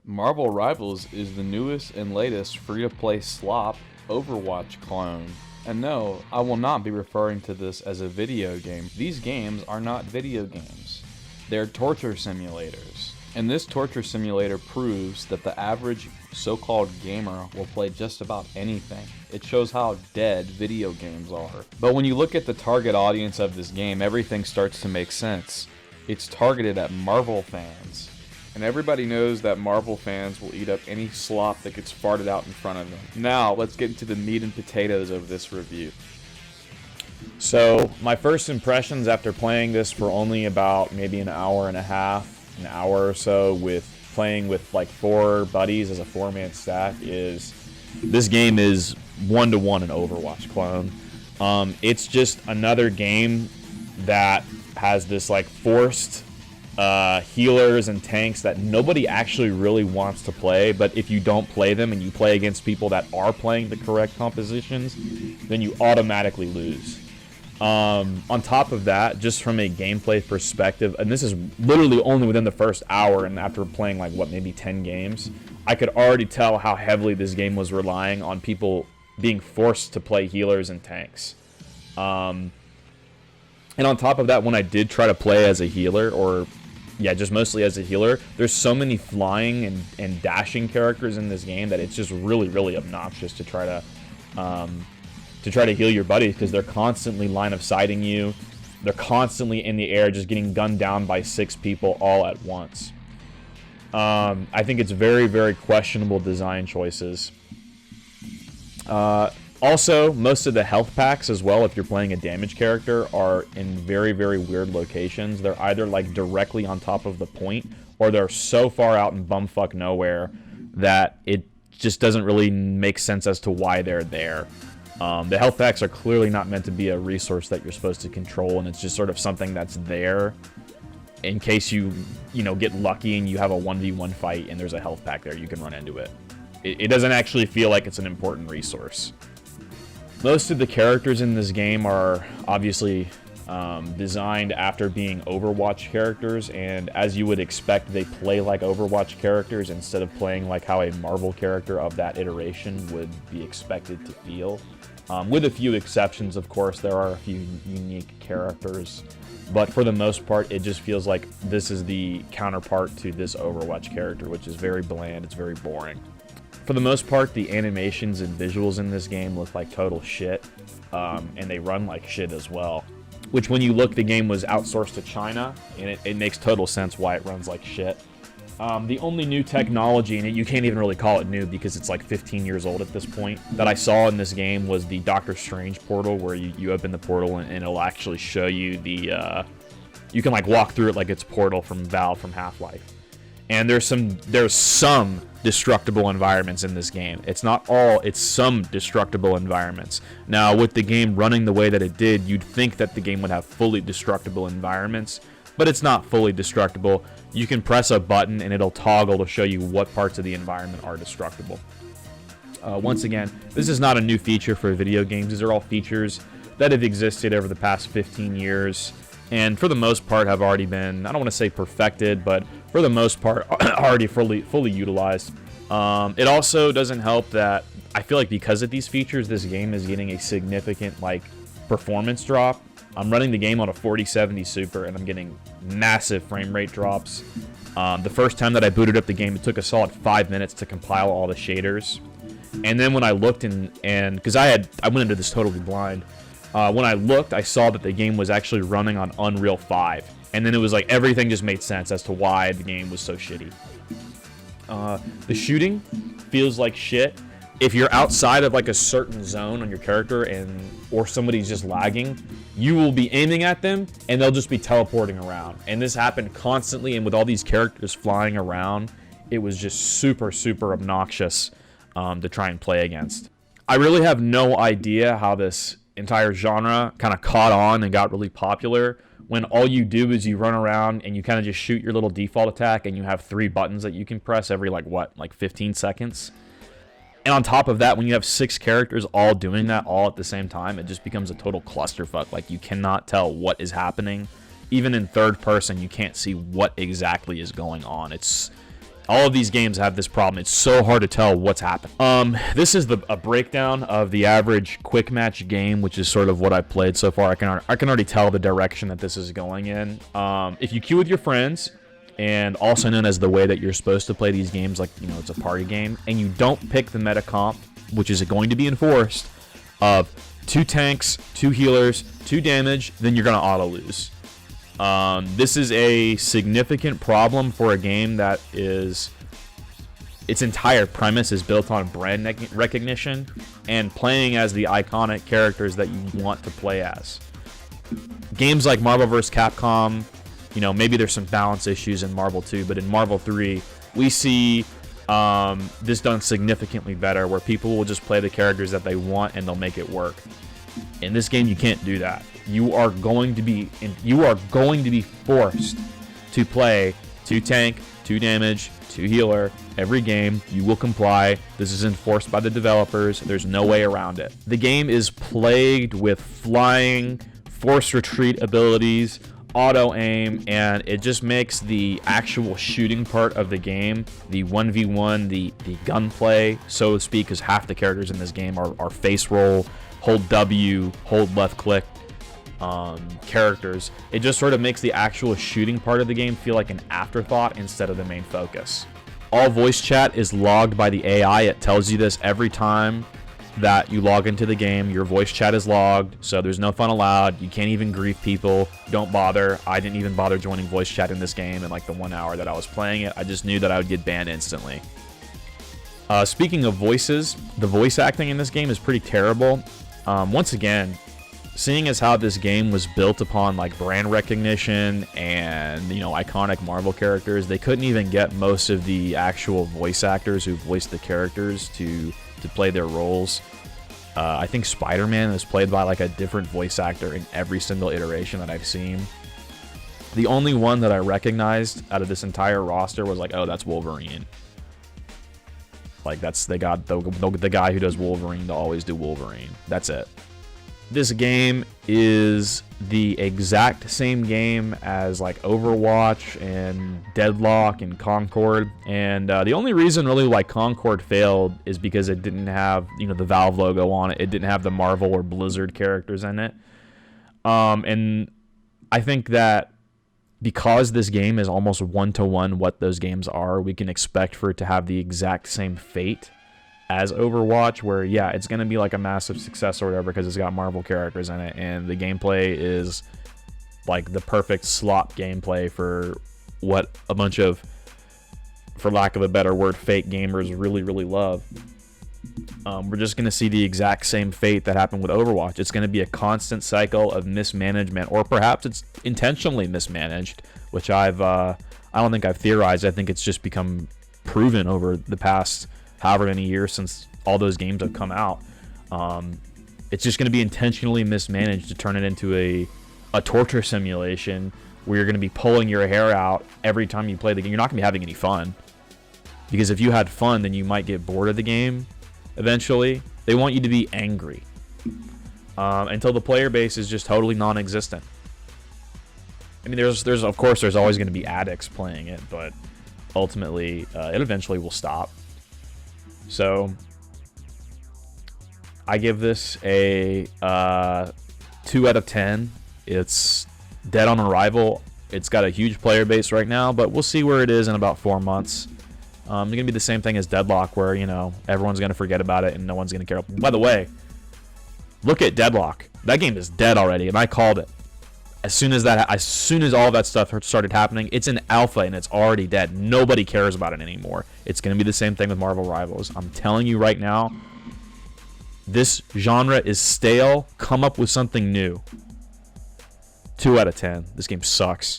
Marvel Rivals is the newest and latest free-to-play slop Overwatch clone. And no, I will not be referring to this as a video game. These games are not video games. They're torture simulators. And this torture simulator proves that the average so-called gamer will play just about anything. It shows how dead video games are. But when you look at the target audience of this game, everything starts to make sense. It's targeted at Marvel fans. And everybody knows that Marvel fans will eat up any slop that gets farted out in front of them. Now, let's get into the meat and potatoes of this review. So, my first impressions after playing this for only about maybe an hour and a half, an hour or so, with playing with like 4 buddies as a 4-man stack, is this game is 1-to-1 an Overwatch clone. It's just another game that has this like forced healers and tanks that nobody actually really wants to play, but if you don't play them and you play against people that are playing the correct compositions, then you automatically lose. On top of that, just from a gameplay perspective, and this is literally only within the first hour, and after playing like maybe 10 games, I could already tell how heavily this game was relying on people being forced to play healers and tanks. And on top of that, when I did try to play as a healer, or yeah, just mostly as a healer, there's so many flying and dashing characters in this game that it's just really, really obnoxious to try to heal your buddies, because they're constantly line of sighting you. They're constantly in the air, just getting gunned down by 6 people all at once. I think it's very, very questionable design choices. Also, most of the health packs as well, if you're playing a damage character, are in very, very weird locations. They're either like directly on top of the point, or they're so far out in bumfuck nowhere that it just doesn't really make sense as to why they're there. The health packs are clearly not meant to be a resource that you're supposed to control, and it's just sort of something that's there in case you get lucky and you have a 1v1 fight and there's a health pack there, you can run into it. It doesn't actually feel like it's an important resource. Most of the characters in this game are obviously designed after being Overwatch characters, and as you would expect, they play like Overwatch characters instead of playing like how a Marvel character of that iteration would be expected to feel. With a few exceptions, of course, there are a few unique characters, but for the most part, it just feels like this is the counterpart to this Overwatch character, which is very bland, it's very boring. For the most part, the animations and visuals in this game look like total shit, and they run like shit as well. Which, when you look, the game was outsourced to China, and it makes total sense why it runs like shit. The only new technology, and you can't even really call it new because it's like 15 years old at this point, that I saw in this game was the Doctor Strange portal, where you open the portal and it'll actually show you the... you can like walk through it like it's Portal from Valve from Half-Life. And there's some destructible environments in this game. It's not all, it's some destructible environments. Now, with the game running the way that it did, you'd think that the game would have fully destructible environments, but it's not fully destructible. You can press a button and it'll toggle to show you what parts of the environment are destructible. Once again, this is not a new feature for video games. These are all features that have existed over the past 15 years. And for the most part have already been, I don't want to say perfected, but for the most part already fully utilized. It also doesn't help that I feel like because of these features, this game is getting a significant like performance drop. I'm running the game on a 4070 Super and I'm getting massive frame rate drops. The first time that I booted up the game, it took a solid 5 minutes to compile all the shaders. And then when I looked and because I went into this totally blind. When I looked, I saw that the game was actually running on Unreal 5. And then it was like everything just made sense as to why the game was so shitty. The shooting feels like shit. If you're outside of like a certain zone on your character or somebody's just lagging, you will be aiming at them and they'll just be teleporting around. And this happened constantly, and with all these characters flying around, it was just super, super obnoxious to try and play against. I really have no idea how this entire genre kind of caught on and got really popular when all you do is you run around and you kind of just shoot your little default attack, and you have 3 buttons that you can press every like 15 seconds. And on top of that, when you have 6 characters all doing that all at the same time, it just becomes a total clusterfuck. Like, you cannot tell what is happening. Even in third person, you can't see what exactly is going on. All of these games have this problem. It's so hard to tell what's happening. This is a breakdown of the average quick match game, which is sort of what I played so far. I can already tell the direction that this is going in. If you queue with your friends, and also known as the way that you're supposed to play these games, like, you know, it's a party game, and you don't pick the meta comp, which is going to be enforced, of 2 tanks, 2 healers, 2 damage, then you're going to auto lose. This is a significant problem for a game that is, its entire premise is built on brand recognition and playing as the iconic characters that you want to play as. Games like Marvel vs. Capcom, you know, maybe there's some balance issues in Marvel 2, but in Marvel 3, we see this done significantly better, where people will just play the characters that they want and they'll make it work. In this game, you can't do that. You are going to be forced to play 2 tank, 2 damage, 2 healer every game. You will comply. This is enforced by the developers. There's no way around it. The game is plagued with flying, force retreat abilities, auto aim, and it just makes the actual shooting part of the game, the 1v1, the gunplay, so to speak, because half the characters in this game are face roll, hold W, hold left click characters. It just sort of makes the actual shooting part of the game feel like an afterthought instead of the main focus. All voice chat is logged by the AI. It tells you this every time that you log into the game. Your voice chat is logged, so there's no fun allowed. You can't even grief people. Don't bother. I didn't even bother joining voice chat in this game in like the 1 hour that I was playing it. I just knew that I would get banned instantly. Speaking of voices, the voice acting in this game is pretty terrible. Once again, seeing as how this game was built upon like brand recognition and, you know, iconic Marvel characters, they couldn't even get most of the actual voice actors who voiced the characters to play their roles. I think Spider-Man is played by like a different voice actor in every single iteration that I've seen. The only one that I recognized out of this entire roster was like, oh, that's Wolverine. Like, they got the guy who does Wolverine to always do Wolverine. That's it. This game is the exact same game as like Overwatch and Deadlock and Concord, and the only reason really like Concord failed is because it didn't have, you know, the Valve logo on it. It didn't have the Marvel or Blizzard characters in it, and I think that because this game is almost one-to-one what those games are, we can expect for it to have the exact same fate as Overwatch, where, yeah, it's going to be like a massive success or whatever because it's got Marvel characters in it, and the gameplay is like the perfect slop gameplay for what a bunch of, for lack of a better word, fake gamers really, really love. We're just going to see the exact same fate that happened with Overwatch. It's going to be a constant cycle of mismanagement, or perhaps it's intentionally mismanaged, which I don't think I've theorized. I think it's just become proven over the past however many years since all those games have come out. It's just going to be intentionally mismanaged to turn it into a torture simulation where you're going to be pulling your hair out every time you play the game. You're not going to be having any fun, because if you had fun, then you might get bored of the game eventually. They want you to be angry until the player base is just totally non-existent. I mean, there's of course there's always going to be addicts playing it, but ultimately it eventually will stop. So I give this a 2 out of 10. It's dead on arrival. It's got a huge player base right now, but we'll see where it is in about 4 months. It's going to be the same thing as Deadlock, where, you know, everyone's going to forget about it and no one's going to care. By the way, look at Deadlock. That game is dead already, and I called it. As soon as all of that stuff started happening, it's in alpha and it's already dead. Nobody cares about it anymore. It's going to be the same thing with Marvel Rivals. I'm telling you right now, this genre is stale. Come up with something new. 2 out of 10. This game sucks.